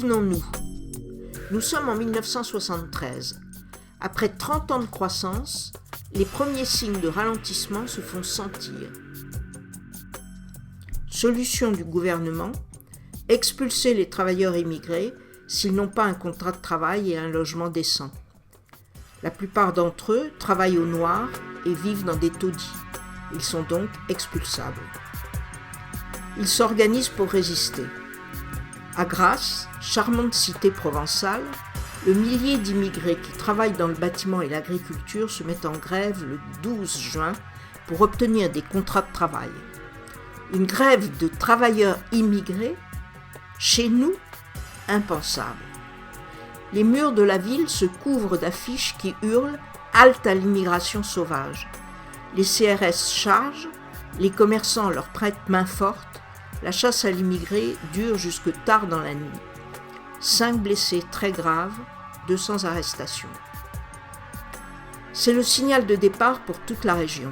Souvenons-nous, nous sommes en 1973. Après 30 ans de croissance, les premiers signes de ralentissement se font sentir. Solution du gouvernement, expulser les travailleurs immigrés s'ils n'ont pas un contrat de travail et un logement décent. La plupart d'entre eux travaillent au noir et vivent dans des taudis. Ils sont donc expulsables. Ils s'organisent pour résister. À Grasse, charmante cité provençale, le millier d'immigrés qui travaillent dans le bâtiment et l'agriculture se met en grève le 12 juin pour obtenir des contrats de travail. Une grève de travailleurs immigrés, chez nous, impensable. Les murs de la ville se couvrent d'affiches qui hurlent « Halte à l'immigration sauvage ». Les CRS chargent, les commerçants leur prêtent main forte, la chasse à l'immigré dure jusque tard dans la nuit. 5 blessés très graves, 200 arrestations. C'est le signal de départ pour toute la région.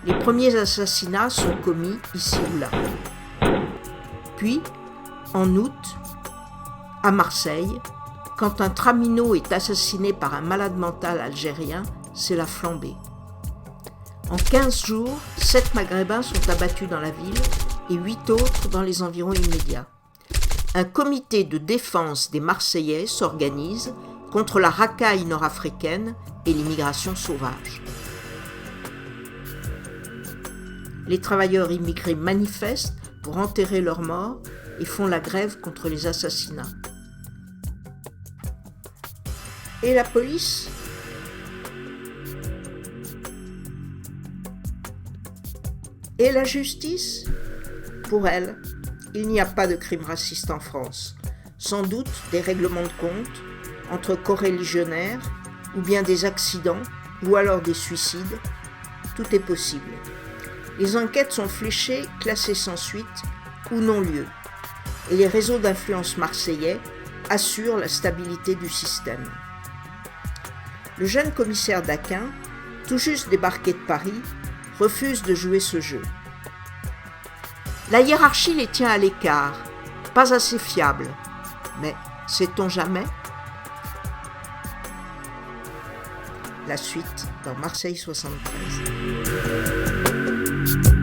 Les premiers assassinats sont commis ici ou là. Puis, en août, à Marseille, quand un tramino est assassiné par un malade mental algérien, c'est la flambée. En 15 jours, 7 Maghrébins sont abattus dans la ville et 8 autres dans les environs immédiats. Un comité de défense des Marseillais s'organise contre la racaille nord-africaine et l'immigration sauvage. Les travailleurs immigrés manifestent pour enterrer leurs morts et font la grève contre les assassinats. Et la police ? Et la justice ? Pour elle, il n'y a pas de crime raciste en France. Sans doute des règlements de compte entre coreligionnaires, ou bien des accidents, ou alors des suicides. Tout est possible. Les enquêtes sont fléchées, classées sans suite ou non-lieu. Et les réseaux d'influence marseillais assurent la stabilité du système. Le jeune commissaire d'Aquin, tout juste débarqué de Paris, refuse de jouer ce jeu. La hiérarchie les tient à l'écart, pas assez fiables. Mais sait-on jamais ? La suite dans Marseille 73.